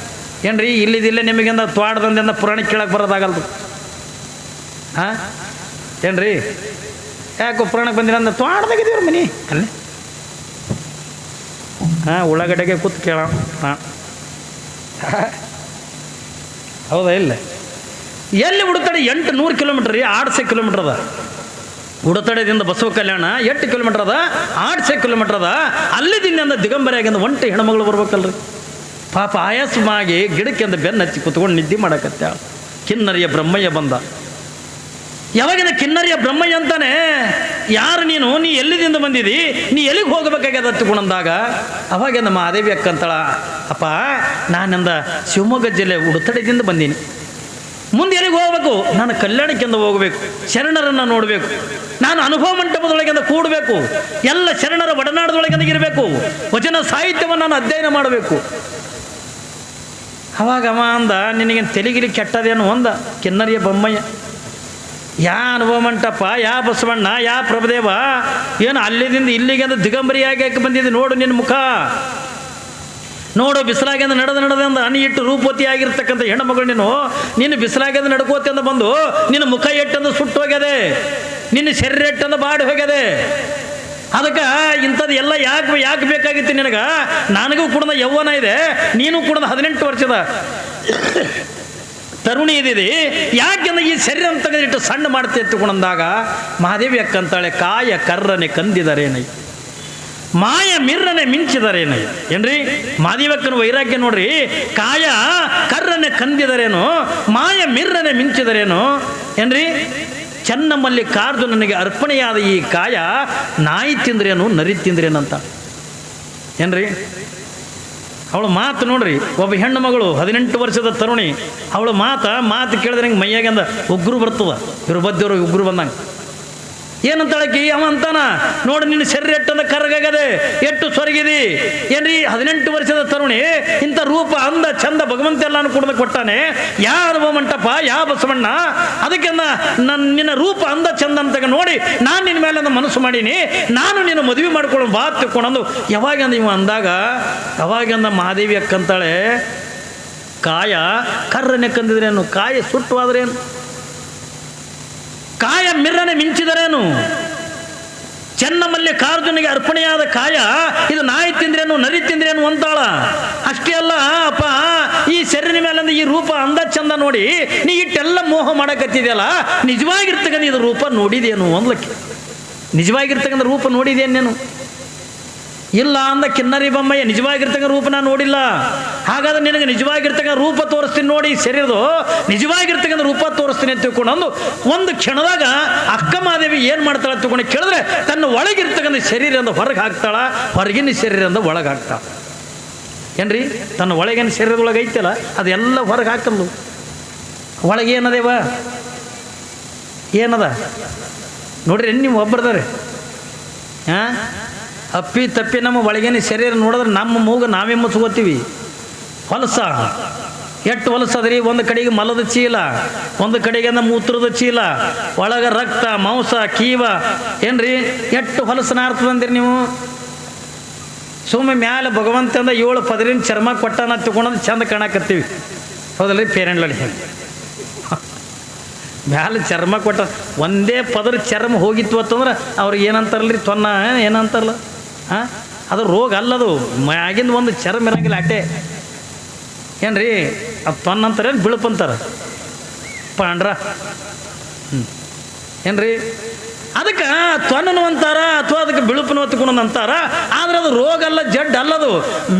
ಏನ್ರಿ? ಇಲ್ಲಿದಿಲ್ಲ ನಿಮಗಿಂದ ತ್ವಾಡದಿಂದ ಪುರಾಣ ಕೇಳಕ್ಕೆ ಬರೋದಾಗಲ್ದು. ಹಾಂ ಏನ್ರಿ? ಯಾಕೋ ಪುರಾಣಕ್ಕೆ ಬಂದಿಲ್ಲ ಅಂದ್ರೆ ತ್ವಾಡ್ದಾಗಿದ್ದೀವ್ರ ಮನೆ ಅಲ್ಲಿ. ಹಾಂ, ಉಳ್ಳಾಗಡ್ಡೆಗೆ ಕೂತ್ ಕೇಳ. ಹಾಂ, ಹೌದಾ? ಇಲ್ಲ, ಎಲ್ಲಿ ಉಡ್ತಡಿ? 800 ಕಿಲೋಮೀಟ್ರ್ ರೀ, 800 ಕಿಲೋಮೀಟ್ರ್ ಅದ. ಉಡತಡೆದಿಂದ ಬಸವ ಕಲ್ಯಾಣ 8 ಕಿಲೋಮೀಟರ್ ಅದ, 800 ಕಿಲೋಮೀಟರ್ ಅದ. ಅಲ್ಲಿದಿಂದ ದಿಗಂಬರಿಯಾಗಿಂದ ಒಂಟಿ ಹೆಣ್ಮಗಳು ಬರ್ಬೇಕಲ್ರಿ. ಪಾಪ ಆಯಾಸವಾಗಿ ಗಿಡಕ್ಕೆ ಅಂತ ಬೆನ್ನು ಹಚ್ಚಿ ಕುತ್ಕೊಂಡು ನಿದ್ದೆ ಮಾಡಕತ್ತ. ಕಿನ್ನರಿಯ ಬ್ರಹ್ಮಯ್ಯ ಬಂದ. ಯಾವಾಗಿನ ಕಿನ್ನರಿಯ ಬ್ರಹ್ಮಯ್ಯ ಅಂತಾನೆ, ಯಾರು ನೀನು? ನೀ ಎಲ್ಲಿದಿಂದ ಬಂದಿದಿ? ನೀ ಎಲ್ಲಿಗೆ ಹೋಗಬೇಕಾಗ್ಯದ ಹತ್ತುಕೊಂಡಂದಾಗ ಅವಾಗಿಂದ ಮಹಾದೇವಿ ಅಕ್ಕಂತಳ, ಅಪ್ಪ ನಾನಿಂದ ಶಿವಮೊಗ್ಗ ಜಿಲ್ಲೆ ಉಡುತಡೆದಿಂದ ಬಂದೀನಿ. ಮುಂದೆ ಎಲ್ಲಿಗೆ ಹೋಗ್ಬೇಕು? ನಾನು ಕಲ್ಯಾಣಕ್ಕೆಂದು ಹೋಗಬೇಕು, ಶರಣರನ್ನು ನೋಡಬೇಕು, ನಾನು ಅನುಭವ ಮಂಟಪದೊಳಗಿಂದ ಕೂಡಬೇಕು, ಎಲ್ಲ ಶರಣರ ಒಡನಾಡದೊಳಗಿಂದ ಇರಬೇಕು, ವಚನ ಸಾಹಿತ್ಯವನ್ನು ನಾನು ಅಧ್ಯಯನ ಮಾಡಬೇಕು. ಅವಾಗ ಅವ ಅಂದ, ನಿನಗೇನು ತೆಲಿಗಿಲಿ ಕೆಟ್ಟದೇನು ಅಂದ ಕಿನ್ನರಿಯ ಬೊಮ್ಮಯ್ಯ. ಯಾ ಅನುಭವ ಮಂಟಪ, ಯಾ ಬಸವಣ್ಣ, ಯಾ ಪ್ರಭುದೇವ, ಏನು ಅಲ್ಲಿದಿಂದ ಇಲ್ಲಿಗೆ ಅಂದ್ರೆ ದಿಗಂಬರಿಯಾಗಿ ಬಂದಿದೆ ನೋಡು ನಿನ್ನ ಮುಖ ನೋಡು. ಬಿಸಿಲಾಗಿಂದ ನಡೆದಂದ ನೀ ಇಟ್ಟು ರೂಪವತಿ ಆಗಿರ್ತಕ್ಕಂಥ ಹೆಣ್ಣುಮಗಳು ನೀನು ಬಿಸಿಲಾಗಿಂದ ನಡ್ಕೋತಿ ಅಂದ ಬಂದು ನಿನ್ನ ಮುಖ ಎಟ್ಟಂದು ಸುಟ್ಟು ಹೋಗ್ಯದೆ, ನಿನ್ನ ಶರೀರ ಎಟ್ಟಂದು ಬಾಡಿ ಹೋಗ್ಯದೆ. ಅದಕ್ಕೆ ಇಂಥದ್ದು ಎಲ್ಲ ಯಾಕೆ ಬೇಕಾಗಿತ್ತು ನಿನಗೆ? ನನಗೂ ಕೂಡ ಯೌವನ ಇದೆ, ನೀನು ಕೂಡ 18 ವರ್ಷದ ತರುಣಿ ಇದ್ದೀರಿ, ಯಾಕೆಂದ್ರೆ ಈ ಶರೀರ ಅಂತ ತೆಗೆದಿಟ್ಟು ಸಣ್ಣ ಮಾಡ್ತಿ ಎತ್ತುಕೊಂಡಂದಾಗ ಮಹಾದೇವಿ ಅಕ್ಕಂತಾಳೆ, ಕಾಯ ಕರ್ರನೆ ಕಂದಿದರೇನೈ, ಮಾಯ ಮಿರ್ರನೆ ಮಿಂಚಿದರೇನೈ. ಏನ್ರಿ? ಮಹಾದೇವಕ್ಕನ ವೈರಾಗ್ಯ ನೋಡ್ರಿ. ಕಾಯ ಕರ್ರನೆ ಕಂದಿದರೇನು, ಮಾಯ ಮಿರ್ರನೆ ಮಿಂಚಿದರೇನು. ಏನ್ರಿ? ಚೆನ್ನಮಲ್ಲಿಕಾರ್ಜುನನಿಗೆ ಅರ್ಪಣೆಯಾದ ಈ ಕಾಯ ನಾಯಿ ತಿಂದ್ರೇನು, ನರಿ ತಿಂದ್ರೇನಂತ. ಏನ್ರಿ? ಅವಳು ಮಾತು ನೋಡ್ರಿ. ಒಬ್ಬ ಹೆಣ್ಣು ಮಗಳು 18 ವರ್ಷದ ತರುಣಿ, ಅವಳು ಮಾತು ಕೇಳಿದ್ರೆ ಹಿಂಗೆ ಮೈಯಾಗಿಂದ ಉಗ್ರು ಬರ್ತದ. ಇವ್ರು ಬದ್ದವರು ಉಗ್ರು ಬಂದಂಗೆ. ಏನಂತಾಳಕಿ? ಅವ ಅಂತಾನ, ನೋಡಿ ನಿನ್ನ ಶರೀರ ಎಟ್ಟಂದ ಕರ್ಗಾಗದೆ, ಎಷ್ಟು ಸೊರಗಿದಿ. ಏನ್ರಿ? 18 ವರ್ಷದ ತರುಣಿ, ಇಂಥ ರೂಪ ಅಂದ ಚಂದ ಭಗವಂತ ಎಲ್ಲಾನು ಕೂಡ ಕೊಟ್ಟಾನೆ. ಯಾ ಅನುಭವ ಮಂಟಪ, ಯಾ ಬಸವಣ್ಣ, ಅದಕ್ಕೆ ನಿನ್ನ ರೂಪ ಅಂದ ಚಂದ ಅಂತ ನೋಡಿ ನಾನು ನಿನ್ನ ಮೇಲೆ ಮನಸ್ಸು ಮಾಡೀನಿ, ನಾನು ನಿನ್ನ ಮದುವೆ ಮಾಡ್ಕೊಳ್ಳೋ ಬಾ ತಿಳ್ಕೊಂಡು ಯಾವಾಗಂದ ಇವ ಅಂದಾಗ, ಅವಾಗಂದ ಮಹಾದೇವಿ ಅಕ್ಕಂತಾಳೆ, ಕಾಯ ಕರ್ರನೆ ಕಂದಿದ್ರೇನು, ಕಾಯ ಸುಟ್ಟವಾದ್ರೇನು, ಕಾಯ ಮಿರ್ರನೆ ಮಿಂಚಿದರೇನು. ಚೆನ್ನಮಲ್ಲಿಕಾರ್ಜುನಿಗೆ ಅರ್ಪಣೆಯಾದ ಕಾಯ ಇದು ನಾಯಿ ತಿಂದ್ರೇನು, ನರಿ ತಿಂದ್ರೇನು ಅಂತಾಳ. ಅಷ್ಟೇ ಅಲ್ಲ ಅಪ್ಪ, ಈ ಶರೀರ ಮೇಲೆ ಈ ರೂಪ ಅಂದ ಚಂದ ನೋಡಿ ನೀ ಇಟ್ಟೆಲ್ಲ ಮೋಹ ಮಾಡಕತ್ತಿದೆಯಲ್ಲ, ನಿಜವಾಗಿರ್ತಕ್ಕಂಥ ಇದು ರೂಪ ನೋಡಿದೇನು ಅಂದ್ಲಕ್ಕೆ. ನಿಜವಾಗಿರ್ತಕ್ಕಂಥ ರೂಪ ನೋಡಿದೇನು ನೀನು? ಇಲ್ಲ ಅಂದ ಕಿನ್ನರಿ ಬೊಮ್ಮಯ್ಯ. ನಿಜವಾಗಿರ್ತಕ್ಕ ರೂಪ ನಾನು ನೋಡಿಲ್ಲ. ಹಾಗಾದ್ರೆ ನಿನಗೆ ನಿಜವಾಗಿರ್ತಕ್ಕ ರೂಪ ತೋರಿಸ್ತೀನಿ ನೋಡಿ, ಶರೀರದು ನಿಜವಾಗಿರ್ತಕ್ಕಂಥ ರೂಪ ತೋರಿಸ್ತೀನಿ ಅಂತ ತಿಳ್ಕೊಂಡು ಒಂದು ಕ್ಷಣದಾಗ ಅಕ್ಕ ಮಹಾದೇವಿ ಏನು ಮಾಡ್ತಾಳೆ ತಿಳ್ಕೊಂಡು ಕೇಳಿದ್ರೆ, ತನ್ನ ಒಳಗಿರ್ತಕ್ಕಂಥ ಶರೀರದಿಂದ ಹೊರಗೆ ಹಾಕ್ತಾಳ, ಹೊರಗಿನ ಶರೀರದಿಂದ ಒಳಗೆ ಹಾಕ್ತಾಳ. ಏನ್ರಿ? ತನ್ನ ಒಳಗಿನ ಶರೀರದೊಳಗೆ ಐತಲ್ಲ ಅದೆಲ್ಲ ಹೊರಗೆ ಹಾಕಲ್ಲು. ಒಳಗೆ ಏನದೇವ? ಏನದ ನೋಡ್ರಿ, ನೀವು ಒಬ್ಬರದಾರೆ. ಹಾಂ, ಅಪ್ಪಿ ತಪ್ಪಿ ನಮ್ಮ ಒಳಗಿನ ಶರೀರ ನೋಡಿದ್ರೆ ನಮ್ಮ ಮೂಗು ನಾವೇ ಮುಚ್ಕೋತೀವಿ. ಹೊಲಸ ಎಷ್ಟು ಹೊಲಸದ್ರಿ? ಒಂದು ಕಡೆಗೆ ಮಲದ ಚೀಲ, ಒಂದು ಕಡೆಗೆ ಮೂತ್ರದ ಚೀಲ, ಒಳಗೆ ರಕ್ತ ಮಾಂಸ ಕೀವ. ಏನ್ರಿ? ಎಷ್ಟು ಹೊಲಸನ ಅರ್ಥದಂದಿರಿ ನೀವು? ಸುಮ್ಮನೆ ಮ್ಯಾಲೆ ಭಗವಂತಂದ 7 ಪದರಿನ ಚರ್ಮ ಕೊಟ್ಟಾನ ತಗೊಂಡು ಚಂದ ಕಾಣಕತ್ತೀವಿ, ಹೌದಲ್ರಿ? ಪೇರೆಂಡ್ಲಡಿ ಮ್ಯಾಲೆ ಚರ್ಮ ಕೊಟ್ಟ, ಒಂದೇ ಪದರ ಚರ್ಮ ಹೋಗಿತ್ತು ಅಂತಂದ್ರೆ ಅವ್ರಿಗೆ ಏನಂತಾರಲ್ರಿ? ತೊನ್ನ ಏನಂತಾರಲ್ಲ, ಹಾಂ, ಅದು ರೋಗ ಅಲ್ಲದು, ಮ್ಯಾಗಿಂದ ಒಂದು ಚರ್ಮ ಇರಂಗಿಲ್ಲ ಅಟ್ಟೆ. ಏನ್ರಿ? ಅದು ತೊನ್ನ ಅಂತಾರೆ, ಬಿಳುಪು ಅಂತಾರೆ, ಪಾಂಡ್ರ. ಏನ್ರಿ? ಅದಕ್ಕೆ ತೊನ್ನನು ಅಂತಾರ ಅಥವಾ ಅದಕ್ಕೆ ಬಿಳುಪನು ಹೊತ್ಕೊಂಡು ಅಂತಾರ. ಆದ್ರೆ ಅದು ರೋಗ ಅಲ್ಲ, ಜಡ್ ಅಲ್ಲದು.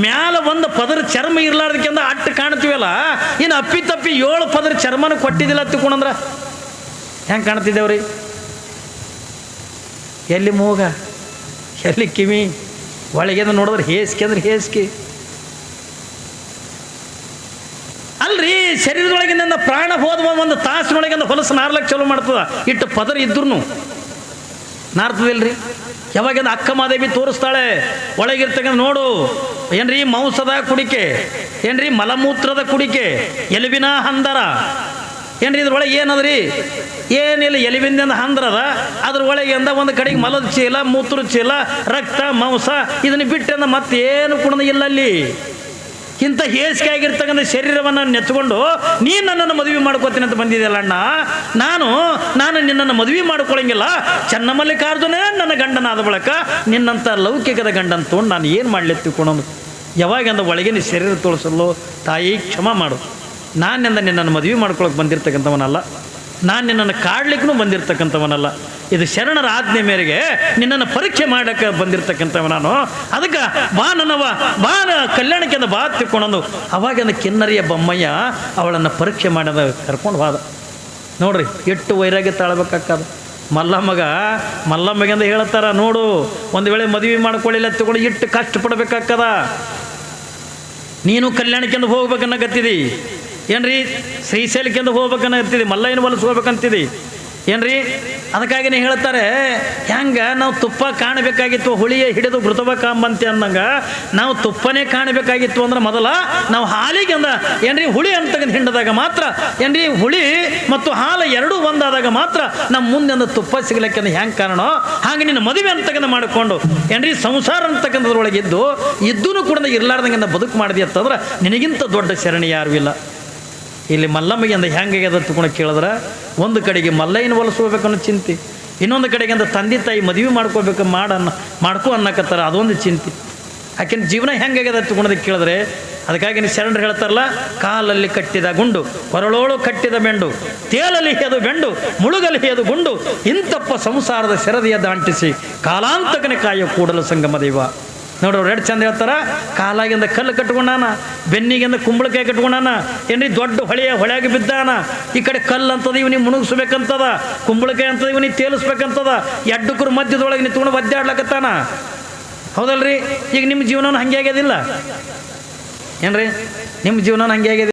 ಮ್ಯಾಲ ಒಂದು ಪದರ ಚರ್ಮ ಇರ್ಲಾರ್ದಕ್ಕಿಂತ ಅಟ್ಟು ಕಾಣ್ತೀವಲ್ಲ, ಇನ್ನು ಅಪ್ಪಿ ತಪ್ಪಿ 7 ಪದರ ಚರ್ಮನ ಕೊಟ್ಟಿದ್ದಿಲ್ಲ ತಿಳ್ಕೊಂಡ್ರ ಹೆಂಗೆ ಕಾಣ್ತಿದ್ದೇವ್ರಿ? ಎಲ್ಲಿ ಮೂಗ, ಎಲ್ಲಿ ಕಿವಿ, ಒಳಗೆಂದ ನೋಡಿದ್ರೆ ಹೇಸಿಗೆ ಅಂದ್ರೆ ಹೇಸಿಗೆ ಅಲ್ರಿ. ಶರೀರದೊಳಗಿಂದ ಪ್ರಾಣ ಹೋದ ಒಂದು ತಾಸಿನೊಳಗಿಂದ ಹೊಲಸು ನಾರ್ಲಕ್ಕೆ ಚಲೋ ಮಾಡ್ತದ. ಇಟ್ಟು ಪದರ ಇದ್ರೂ ನಾರ್ತದಿಲ್ರಿ. ಯಾವಾಗಿಂದ ಅಕ್ಕ ಮಾದೇವಿ ತೋರಿಸ್ತಾಳೆ ಒಳಗಿರ್ತಕ್ಕಂಥ ನೋಡು ಏನ್ರಿ ಮಾಂಸದ ಕುಡಿಕೆ, ಏನ್ರಿ ಮಲಮೂತ್ರದ ಕುಡಿಕೆ, ಎಲುಬಿನ ಹಂದರ, ಏನ್ರಿ ಇದ್ರೊಳಗೆ ಏನದ್ರಿ? ಏನಿಲ್ಲ, ಎಲುಬಿಂದ ಹಂದರದ, ಅದ್ರೊಳಗಿಂದ ಒಂದು ಕಡೆಗೆ ಮಲದ ಚೀಲ, ಮೂತ್ರ ಚೀಲ, ರಕ್ತ, ಮಾಂಸ, ಇದನ್ನು ಬಿಟ್ಟಂದ ಮತ್ತೇನು ಕುಣದ ಇಲ್ಲ ಅಲ್ಲಿ. ಇಂಥ ಹೇಸಿಗೆ ಆಗಿರ್ತಕ್ಕಂಥ ಶರೀರವನ್ನು ನೆಚ್ಕೊಂಡು ನೀನು ನನ್ನನ್ನು ಮದುವೆ ಮಾಡ್ಕೋತೀನಿ ಅಂತ ಬಂದಿದೆಯಲ್ಲ ಅಣ್ಣ, ನಾನು ನಿನ್ನನ್ನು ಮದುವೆ ಮಾಡ್ಕೊಳಂಗಿಲ್ಲ. ಚನ್ನಮಲ್ಲಿಕಾರ್ಜುನೇ ನನ್ನ ಗಂಡನಾದ ಬಳಿಕ ನಿನ್ನಂಥ ಲೌಕಿಕದ ಗಂಡನ ತೊಗೊಂಡು ನಾನು ಏನು ಮಾಡ್ಲಿತ್ತಿಕೊಳೋದು? ಯಾವಾಗಂದ ಒಳಗಿನ ಶರೀರ ತೋರಿಸಲು ತಾಯಿ ಕ್ಷಮ ಮಾಡು. ನಾನಿಂದ ನಿನ್ನನ್ನು ಮದುವೆ ಮಾಡ್ಕೊಳಕ್ಕೆ ಬಂದಿರತಕ್ಕಂಥವನಲ್ಲ, ನಾನು ನಿನ್ನನ್ನು ಕಾಡ್ಲಿಕ್ಕೂ ಬಂದಿರತಕ್ಕಂಥವನಲ್ಲ. ಇದು ಶರಣರ ಆಜ್ಞೆ ಮೇರೆಗೆ ನಿನ್ನನ್ನು ಪರೀಕ್ಷೆ ಮಾಡೋಕ್ಕೆ ಬಂದಿರತಕ್ಕಂಥವ ನಾನು. ಅದಕ್ಕೆ ಬಾ ಕಲ್ಯಾಣಕ್ಕಿಂತ ಬಾ ತಿಳ್ಕೊಂಡು ಅವಾಗಿಂದ ಕಿನ್ನರಿಯ ಬೊಮ್ಮಯ್ಯ ಅವಳನ್ನು ಪರೀಕ್ಷೆ ಮಾಡೋದ ಕರ್ಕೊಂಡು ಹೋದ. ನೋಡ್ರಿ ಎಷ್ಟು ವೈರಾಗ್ಯ ತಾಳ್ಬೇಕಾಗ್ತದ. ಮಲ್ಲಮ್ಮಗಿಂದ ಹೇಳ್ತಾರ, ನೋಡು ಒಂದು ವೇಳೆ ಮದುವೆ ಮಾಡ್ಕೊಳ್ಳಿಲ್ಲ ತಗೊಂಡು ಇಟ್ಟು ಕಷ್ಟಪಡ್ಬೇಕಾಗ್ತದ. ನೀನು ಕಲ್ಯಾಣಕ್ಕಿಂದ ಹೋಗ್ಬೇಕನ್ನಕತ್ತಿದಿ ಏನ್ರಿ, ಶ್ರೀಶೈಲಕ್ಕಿಂದ ಹೋಗ್ಬೇಕನ್ನತ್ತಿದಿ, ಮಲ್ಲಯ್ಯನ ಹೊಲಸು ಹೋಗ್ಬೇಕಂತಿದಿ ಏನ್ರಿ. ಅದಕ್ಕಾಗಿನೇ ಹೇಳ್ತಾರೆ, ಹೆಂಗೆ ನಾವು ತುಪ್ಪ ಕಾಣಬೇಕಾಗಿತ್ತು ಹುಳಿಯ ಹಿಡಿದು ಘೃತವ ಕಾಂಬಂತೆ ಅಂದಂಗೆ ನಾವು ತುಪ್ಪನೇ ಕಾಣಬೇಕಾಗಿತ್ತು ಅಂದ್ರೆ ಮೊದಲ ನಾವು ಹಾಲಿಗೆ ಏನ್ರಿ ಹುಳಿ ಅಂತಕ್ಕಂಥ ಹಿಂಡದಾಗ ಮಾತ್ರ ಏನ್ರಿ ಹುಳಿ ಮತ್ತು ಹಾಲು ಎರಡೂ ಒಂದಾದಾಗ ಮಾತ್ರ ನಮ್ಮ ಮುಂದೆ ತುಪ್ಪ ಸಿಗ್ಲಿಕ್ಕೆ ಹೆಂಗೆ ಕಾರಣ. ಹಾಗೆ ನಿನ್ನ ಮದುವೆ ಅಂತಕ್ಕಂಥ ಮಾಡಿಕೊಂಡು ಏನ್ರಿ ಸಂಸಾರ ಅಂತಕ್ಕಂಥದ್ರೊಳಗೆ ಇದ್ದೂ ಕೂಡ ಇರ್ಲಾರ್ದಂಗೆ ಬದುಕು ಮಾಡಿದೆ ಅಂತಂದ್ರೆ ನಿನಗಿಂತ ದೊಡ್ಡ ಶರಣಿ ಯಾರೂ ಇಲ್ಲ. ಇಲ್ಲಿ ಮಲ್ಲಮ್ಮಗೆ ಹೆಂಗೆ ತಗೊಂಡು ಕೇಳಿದ್ರೆ, ಒಂದು ಕಡೆಗೆ ಮಲ್ಲಯ್ಯನ ಹೊಲಸು ಹೋಗ್ಬೇಕನ್ನೋ ಚಿಂತೆ, ಇನ್ನೊಂದು ಕಡೆಗೆ ತಂದೆ ತಾಯಿ ಮದುವೆ ಮಾಡ್ಕೋಬೇಕು ಮಾಡ್ಕೊ ಅನ್ನಕತ್ತಾರ, ಅದೊಂದು ಚಿಂತೆ. ಯಾಕೆಂದ್ರೆ ಜೀವನ ಹೆಂಗಾಗ್ಯದ ತಗೊಂಡೋದಕ್ಕೆ ಕೇಳಿದ್ರೆ, ಅದಕ್ಕಾಗಿ ಶರಣರು ಹೇಳ್ತಾರಲ್ಲ, ಕಾಲಲ್ಲಿ ಕಟ್ಟಿದ ಗುಂಡು, ಕೊರಳೋಳು ಕಟ್ಟಿದ ಬೆಂಡು, ತೇಲಲ್ಲಿ ಹೆದು ಬೆಂಡು, ಮುಳುಗಲಿ ಹೆದು ಗುಂಡು, ಇಂತಪ್ಪ ಸಂಸಾರದ ಸೆರದಿಯ ದಾಂಟಿಸಿ ಕಾಲಾಂತಕನೇ ಕಾಯೋ ಕೂಡಲು ಸಂಗಮ ದೈವ. ನೋಡ್ರಿ ಎರಡು ಚಂದ ಹೇಳ್ತಾರ, ಕಾಲಾಗಿಂದ ಕಲ್ಲು ಕಟ್ಕೊಂಡಾನ, ಬೆನ್ನಿಗಿಂದ ಕುಂಬಳಕಾಯಿ ಕಟ್ಕೊಂಡಾನ, ಏನ್ರಿ ದೊಡ್ಡ ಹೊಳೆಯಾಗಿ ಬಿದ್ದಾನ. ಈ ಕಡೆ ಕಲ್ಲು ಅಂತದ ಇವನಿಗೆ ಮುಣಗಿಸ್ಬೇಕಂತದ, ಕುಂಬಳಕಾಯಿ ಅಂತದ ಇವನಿಗೆ ತೇಲಿಸ್ಬೇಕಂತದ, ಎಡ್ಡಕ್ಕರು ಮಧ್ಯದೊಳಗೆ ನಿಂತ್ಕೊಂಡು ಒದ್ದಾಡ್ಲಕತ್ತಾನ. ಹೌದಲ್ರಿ? ಈಗ ನಿಮ್ಮ ಜೀವನ ಹಂಗೆ ಆಗ್ಯದಿಲ್ಲ ಏನ್ರಿ? ನಿಮ್ಮ ಜೀವನ ಹಂಗೆ ಆಗಿದೆ.